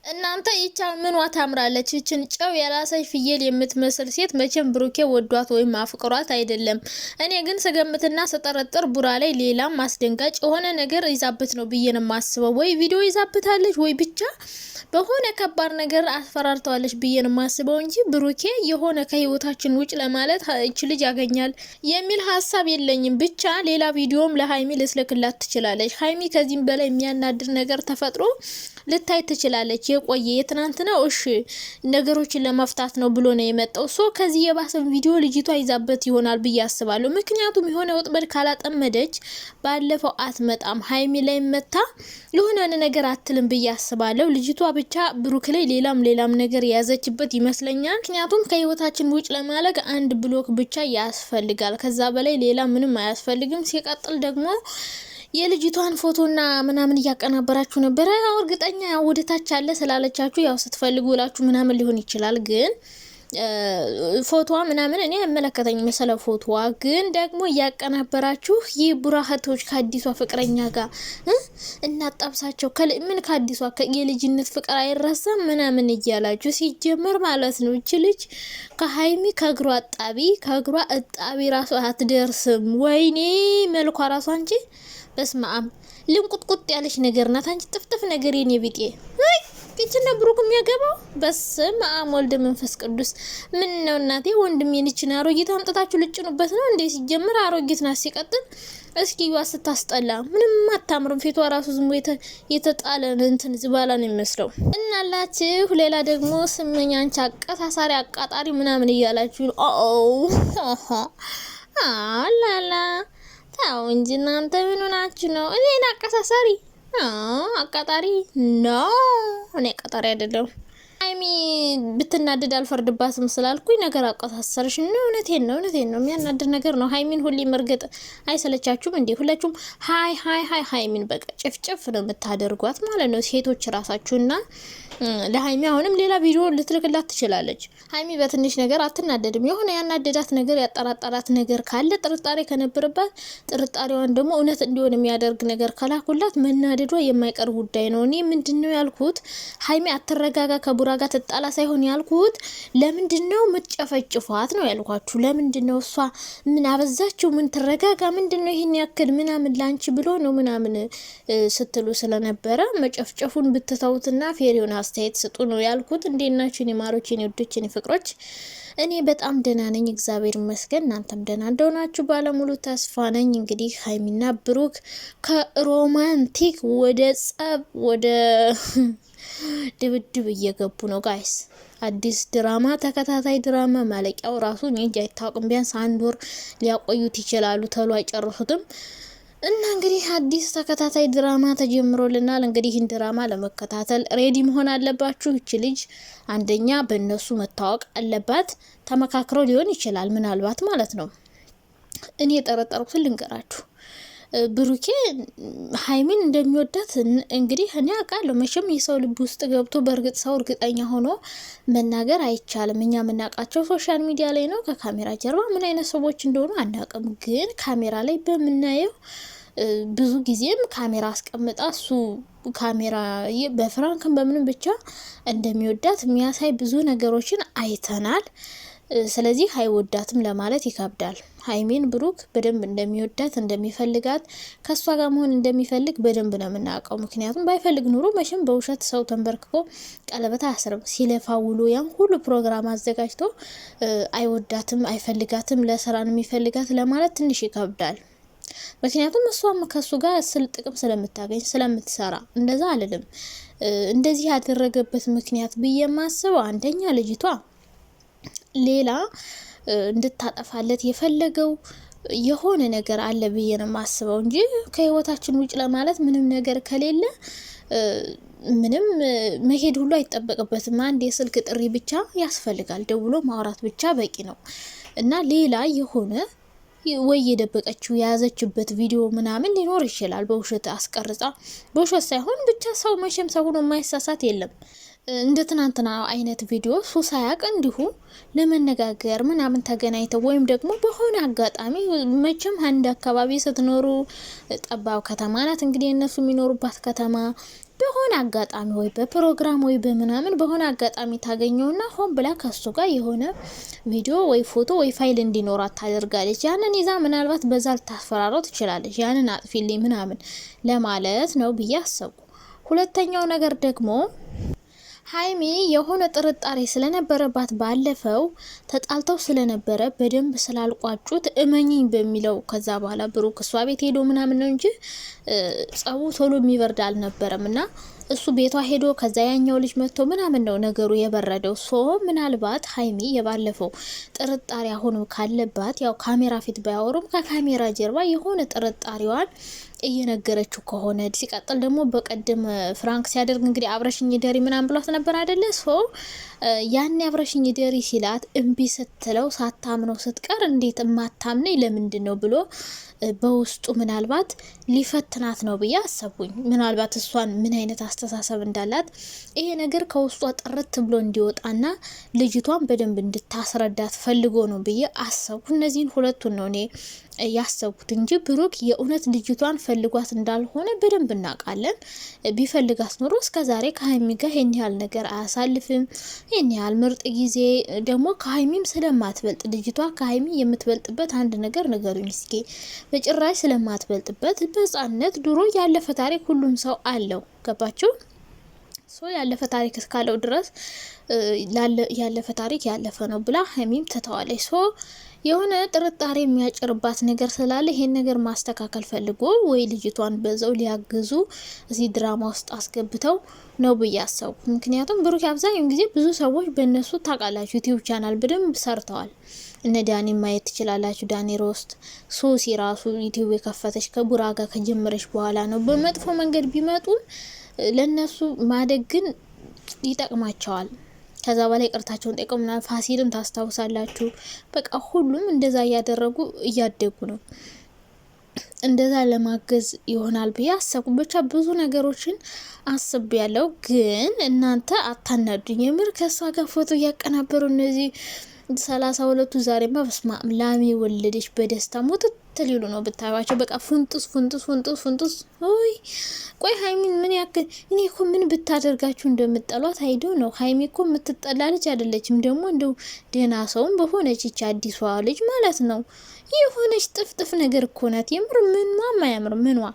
እናንተ ይቻ ምንዋ ታምራለች ይችን ጨው የራሰች ፍየል የምትመስል ሴት መቼም ብሩኬ ወዷት ወይም አፍቅሯት አይደለም። እኔ ግን ስገምትና ስጠረጥር ቡራ ላይ ሌላም ማስደንጋጭ የሆነ ነገር ይዛበት ነው ብዬ ነው የማስበው። ወይ ቪዲዮ ይዛበታለች ወይ ብቻ በሆነ ከባድ ነገር አስፈራርተዋለች ብዬ ነው የማስበው እንጂ ብሩኬ የሆነ ከህይወታችን ውጭ ለማለት እቺ ልጅ ያገኛል የሚል ሀሳብ የለኝም። ብቻ ሌላ ቪዲዮም ለሃይሚ ልስልክላት ትችላለች። ሃይሚ ከዚህም በላይ የሚያናድር ነገር ተፈጥሮ ልታይ ትችላለች። የቆየ የትናንት ነው እሺ ነገሮችን ለመፍታት ነው ብሎ ነው የመጣው። ሶ ከዚህ የባሰን ቪዲዮ ልጅቷ ይዛበት ይሆናል ብዬ አስባለሁ። ምክንያቱም የሆነ ወጥመድ ካላጠመደች ባለፈው አትመጣም። ሃይሚ ላይ መታ የሆነ ነገር አትልም ብዬ አስባለሁ። ልጅቷ ብቻ ብሩክ ላይ ሌላም ነገር የያዘችበት ይመስለኛል። ምክንያቱም ከህይወታችን ውጭ ለማለግ አንድ ብሎክ ብቻ ያስፈልጋል። ከዛ በላይ ሌላ ምንም አያስፈልግም። ሲቀጥል ደግሞ የልጅቷን ፎቶና ምናምን እያቀናበራችሁ ነበር። ያው እርግጠኛ ያው ወደታች አለ ስላለቻችሁ ያው ስትፈልጉ ላችሁ ምናምን ሊሆን ይችላል። ግን ፎቶዋ ምናምን እኔ አይመለከተኝ መሰለ ፎቶዋ ግን ደግሞ እያቀናበራችሁ የቡራሃቶች ከአዲሷ ፍቅረኛ ጋር እናጣብሳቸው ምን ከአዲሷ የልጅነት ፍቅር አይረሳም ምናምን እያላችሁ ሲጀመር ማለት ነው። እቺ ልጅ ከሃይሚ ከእግሯ እጣቢ ራሱ አትደርስም። ወይኔ መልኳ ራሱ አንቺ በስማም ልንቁጥቁጥ ያለች ነገር ናት። አንቺ ጥፍጥፍ ነገር የኔ ቢጤ አይ እቺና ብሩክ የሚያገባው በስማም ወልድ መንፈስ ቅዱስ። ምን ነው እናቴ ወንድሜን እቺና አሮጊት አምጥታችሁ ልጭኑበት ነው እንዴ? ሲጀምር አሮጊት ናት። ሲቀጥል እስኪ ዋስ ታስጠላ ምንም አታምርም። ፊቷ ራሱ ዝም የተጣለ እንትን ዝባላ ነው የሚመስለው። እናላችሁ ሌላ ደግሞ ስመኛ አንቺ አቀሳሳሪ አቃጣሪ ምናምን እያላችሁ አላላ ታው እንጂ እናንተ ምን ሆናችሁ ነው? እኔን አቀሳሳሪ አቃጣሪ ነው። እኔ አቃጣሪ አይደለም። ሃይሚ ብትናደድ አልፈርድባትም ስላልኩኝ ነገር አቀሳሰርሽ ነው። እውነቴን ነው የሚያናድር ነገር ነው። ሃይሚን ሁሌ መርገጥ አይሰለቻችሁም እንዴ? ሁላችሁም ሃይ ሃይሚን በቃ ጭፍጭፍ ነው የምታደርጓት ማለት ነው ሴቶች ራሳችሁና ለሃይሚ አሁንም ሌላ ቪዲዮ ልትልክላት ትችላለች። ሃይሚ በትንሽ ነገር አትናደድም። የሆነ ያናደዳት ነገር ያጠራጠራት ነገር ካለ ጥርጣሬ ከነበረባት ጥርጣሬዋን ደግሞ እውነት እንዲሆን የሚያደርግ ነገር ከላኩላት መናደዷ የማይቀር ጉዳይ ነው። እኔ ምንድነው ያልኩት ሃይሚ አትረጋጋ ከቡራ ጋር ተጣላ ሳይሆን ያልኩት ለምንድነው ምትጨፈጭፏት ነው ያልኳችሁ። ለምንድነው እሷ ምን አበዛችሁ ምን ትረጋጋ ምንድነው ይሄን ያክል ምናምን ላንቺ ብሎ ነው ምናምን ስትሉ ስለነበረ መጨፍጨፉን ብትተውትና ፌሪዮና አስተያየት ስጡ ነው ያልኩት። እንዴናችሁ የማሮች የወዶች ፍቅሮች? እኔ በጣም ደህና ነኝ እግዚአብሔር ይመስገን። እናንተም ደህና እንደሆናችሁ ባለሙሉ ተስፋ ነኝ። እንግዲህ ሃይሚና ብሩክ ከሮማንቲክ ወደ ጸብ ወደ ድብድብ እየገቡ ነው ጋይስ። አዲስ ድራማ ተከታታይ ድራማ ማለቂያው ራሱ እንጂ አይታወቅም። ቢያንስ አንድ ወር ሊያቆዩት ይችላሉ ተሎ አይጨርሱትም። እና እንግዲህ አዲስ ተከታታይ ድራማ ተጀምሮልናል። እንግዲህ ይህን ድራማ ለመከታተል ሬዲ መሆን አለባችሁ። እቺ ልጅ አንደኛ በእነሱ መታወቅ አለባት። ተመካክረው ሊሆን ይችላል ምናልባት ማለት ነው። እኔ የጠረጠርኩትን ልንገራችሁ። ብሩኬ ሃይሚን እንደሚወዳት እንግዲህ እኔ አውቃለሁ። መቼም የሰው ልብ ውስጥ ገብቶ በእርግጥ ሰው እርግጠኛ ሆኖ መናገር አይቻልም። እኛ የምናውቃቸው ሶሻል ሚዲያ ላይ ነው። ከካሜራ ጀርባ ምን አይነት ሰዎች እንደሆኑ አናውቅም። ግን ካሜራ ላይ በምናየው ብዙ ጊዜም ካሜራ አስቀምጣ እሱ ካሜራ በፍራንክም በምንም ብቻ እንደሚወዳት የሚያሳይ ብዙ ነገሮችን አይተናል። ስለዚህ አይወዳትም ለማለት ይከብዳል። ሃይሚን ብሩክ በደንብ እንደሚወዳት እንደሚፈልጋት ከሷ ጋር መሆን እንደሚፈልግ በደንብ ነው የምናውቀው። ምክንያቱም ባይፈልግ ኑሮ መቼም በውሸት ሰው ተንበርክኮ ቀለበት አያስርም። ሲለፋ ውሎ ያን ሁሉ ፕሮግራም አዘጋጅቶ አይወዳትም አይፈልጋትም ለስራ ነው የሚፈልጋት ለማለት ትንሽ ይከብዳል። ምክንያቱም እሷም ከሱ ጋር ጥቅም ስለምታገኝ ስለምትሰራ እንደዛ አይደለም። እንደዚህ ያደረገበት ምክንያት ብዬ ማስበው አንደኛ ልጅቷ ሌላ እንድታጠፋለት የፈለገው የሆነ ነገር አለ ብዬ ነው ማስበው እንጂ ከህይወታችን ውጭ ለማለት ምንም ነገር ከሌለ ምንም መሄድ ሁሉ አይጠበቅበትም። አንድ የስልክ ጥሪ ብቻ ያስፈልጋል። ደውሎ ማውራት ብቻ በቂ ነው እና ሌላ የሆነ ወይ የደበቀችው የያዘችበት ቪዲዮ ምናምን ሊኖር ይችላል። በውሸት አስቀርጻ በውሸት ሳይሆን ብቻ ሰው መቼም ሰው ሆኖ የማይሳሳት የለም። እንደ ትናንትና አይነት ቪዲዮ ሱሳያቅ እንዲሁ ለመነጋገር ምናምን ተገናኝተው ወይም ደግሞ በሆነ አጋጣሚ መቼም አንድ አካባቢ ስትኖሩ ጠባብ ከተማ ናት እንግዲህ እነሱ የሚኖሩባት ከተማ በሆነ አጋጣሚ ወይ በፕሮግራም ወይ በምናምን በሆነ አጋጣሚ ታገኘውና ሆን ብላ ከሱ ጋር የሆነ ቪዲዮ ወይ ፎቶ ወይ ፋይል እንዲኖራት ታደርጋለች። ያንን ይዛ ምናልባት በዛ ልታስፈራራው ትችላለች። ያንን አጥፊልኝ ምናምን ለማለት ነው ብዬ አሰብኩ። ሁለተኛው ነገር ደግሞ ሀይሚ የሆነ ጥርጣሬ ስለነበረባት ባለፈው ተጣልተው ስለነበረ በደንብ ስላልቋጩት እመኝኝ በሚለው ከዛ በኋላ ብሩክ እሷ ቤት ሄዶ ምናምን ነው እንጂ ጸቡ ቶሎ የሚበርድ አልነበረም እና እሱ ቤቷ ሄዶ ከዛ ያኛው ልጅ መጥቶ ምናምን ነው ነገሩ የበረደው። ሶ ምናልባት ሀይሚ የባለፈው ጥርጣሬ አሁን ካለባት ያው ካሜራ ፊት ባያወሩም ከካሜራ ጀርባ የሆነ ጥርጣሬዋን እየነገረችው ከሆነ ሲቀጥል ደግሞ በቀደም ፍራንክ ሲያደርግ እንግዲህ አብረሽኝ ደሪ ምናምን ብሏት ነበር አይደለ? ሶ ያን አብረሽኝ ደሪ ሲላት እምቢ ስትለው ሳታምነው ስትቀር እንዴት ማታምነኝ ለምንድን ነው ብሎ በውስጡ ምናልባት ሊፈትናት ነው ብዬ አሰብኩኝ። ምናልባት እሷን ምን አይነት አስተሳሰብ እንዳላት ይሄ ነገር ከውስጧ ጥርት ብሎ እንዲወጣና ልጅቷን በደንብ እንድታስረዳት ፈልጎ ነው ብዬ አሰብኩ። እነዚህን ሁለቱን ነው እኔ ያሰብኩት እንጂ ብሩክ የእውነት ልጅቷን ፈልጓት እንዳልሆነ በደንብ እናውቃለን። ቢፈልጋት ኖሮ እስከዛሬ ከሀይሚ ጋር ይህን ያህል ነገር አያሳልፍም። ይህን ያህል ምርጥ ጊዜ ደግሞ ከሀይሚም ስለማትበልጥ ልጅቷ ከሀይሚ የምትበልጥበት አንድ ነገር ንገሩኝ እስኪ። በጭራሽ ስለማትበልጥበት በሕፃንነት ድሮ ያለፈ ታሪክ ሁሉም ሰው አለው። ገባችሁ? ያለፈ ታሪክ እስካለው ድረስ ያለፈ ታሪክ ያለፈ ነው ብላ ሀይሚም ትተዋለች። የሆነ ጥርጣሬ የሚያጭርባት ነገር ስላለ ይሄን ነገር ማስተካከል ፈልጎ ወይ ልጅቷን በዛው ሊያግዙ እዚህ ድራማ ውስጥ አስገብተው ነው ብዬ አሰብኩ። ምክንያቱም ብሩክ አብዛኛውን ጊዜ ብዙ ሰዎች በእነሱ ታውቃላችሁ ዩቲዩብ ቻናል በደንብ ሰርተዋል። እነ ዳኒ ማየት ትችላላችሁ። ዳኒ ሮስት፣ ሶሲ ራሱ ዩቲዩብ የከፈተች ከቡራ ጋር ከጀመረች በኋላ ነው። በመጥፎ መንገድ ቢመጡ ለነሱ ማደግ ግን ይጠቅማቸዋል። ከዛ በላይ ቅርታቸውን ጠይቀውና ፋሲልም ታስታውሳላችሁ። በቃ ሁሉም እንደዛ እያደረጉ እያደጉ ነው። እንደዛ ለማገዝ ይሆናል ብዬ አሰብኩ። ብቻ ብዙ ነገሮችን አስብ ያለው ግን እናንተ አታናዱኝ። የምር ከሷ ጋር ፎቶ እያቀናበሩ እነዚህ 32ቱ ዛሬማ በስማ ላሚ ወለደች በደስታ ሞት ሊሉ ነው ብታዩዋቸው። በቃ ፉንጡስ። ቆይ ሀይሚን ምን ያክል እኔ እኮ ምን ብታደርጋችሁ እንደምጠሏት አይዶ ነው። ሀይሚ እኮ የምትጠላ ልጅ አይደለችም። ደግሞ እንደው ደህና ሰውም በሆነች ይች አዲሷ ልጅ ማለት ነው የሆነች ጥፍጥፍ ነገር እኮ ናት። የምር ምንማ ማያምር ምንዋ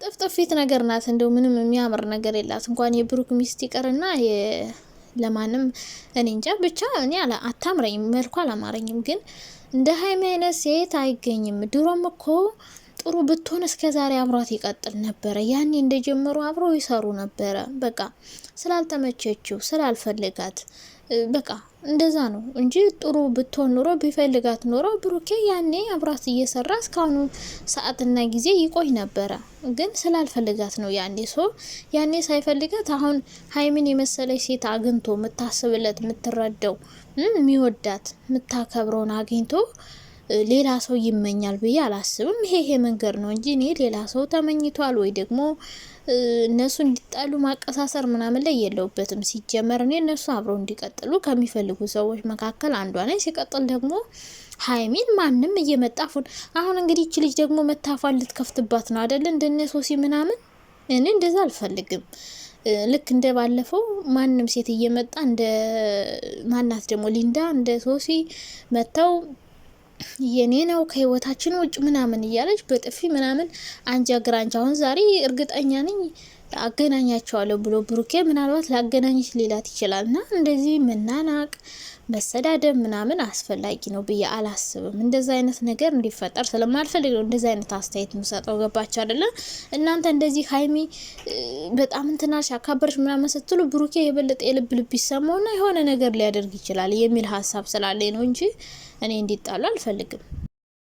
ጥፍጥፊት ነገር ናት። እንደው ምንም የሚያምር ነገር የላት። እንኳን የብሩክ ሚስት ይቀርና ለማንም እኔ እንጃ ብቻ እኔ አታምረኝም፣ መልኳ አላማረኝም። ግን እንደ ሀይሚ አይነት ሴት አይገኝም። ድሮም እኮ ጥሩ ብትሆን እስከዛሬ አብሯት ይቀጥል ነበረ። ያኔ እንደጀመሩ አብረው ይሰሩ ነበረ። በቃ ስላልተመቸችው ስላልፈልጋት በቃ እንደዛ ነው እንጂ ጥሩ ብትሆን ኖሮ ቢፈልጋት ኖሮ ብሩኬ ያኔ አብራት እየሰራ እስካሁኑ ሰዓትና ጊዜ ይቆይ ነበረ። ግን ስላልፈልጋት ነው ያኔ ሳይፈልጋት አሁን ሀይሚን የመሰለች ሴት አግኝቶ የምታስብለት የምትረዳው የሚወዳት የምታከብረውን አግኝቶ ሌላ ሰው ይመኛል ብዬ አላስብም። ይሄ መንገድ ነው እንጂ እኔ ሌላ ሰው ተመኝቷል ወይ ደግሞ እነሱ እንዲጣሉ ማቀሳሰር ምናምን ላይ የለውበትም። ሲጀመር እኔ እነሱ አብረው እንዲቀጥሉ ከሚፈልጉ ሰዎች መካከል አንዷ ነኝ። ሲቀጥል ደግሞ ሀይሚን ማንም እየመጣፉን አሁን እንግዲህ እቺ ልጅ ደግሞ መታፋን ልትከፍትባት ነው አይደል? እንደነ ሶሲ ምናምን እኔ እንደዛ አልፈልግም። ልክ እንደ ባለፈው ማንም ሴት እየመጣ እንደ ማናት ደግሞ ሊንዳ እንደ ሶሲ መተው የኔ ነው ከህይወታችን ውጭ ምናምን እያለች በጥፊ ምናምን አንጃ ግራንጃ። አሁን ዛሬ እርግጠኛ ነኝ አገናኛቸዋለሁ ብሎ ብሩኬ ምናልባት ላገናኝሽ ሌላት ይችላልና እንደዚህ መናናቅ መሰዳደብ ምናምን አስፈላጊ ነው ብዬ አላስብም። እንደዛ አይነት ነገር እንዲፈጠር ስለማልፈልግ ነው እንደዛ አይነት አስተያየት የምሰጠው። ገባች አይደለ? እናንተ እንደዚህ ሀይሚ በጣም እንትናሽ አካበርሽ ምናምን ስትሉ ብሩኬ የበለጠ የልብ ይሰማውና የሆነ ነገር ሊያደርግ ይችላል የሚል ሀሳብ ስላለኝ ነው እንጂ እኔ እንዲጣሉ አልፈልግም።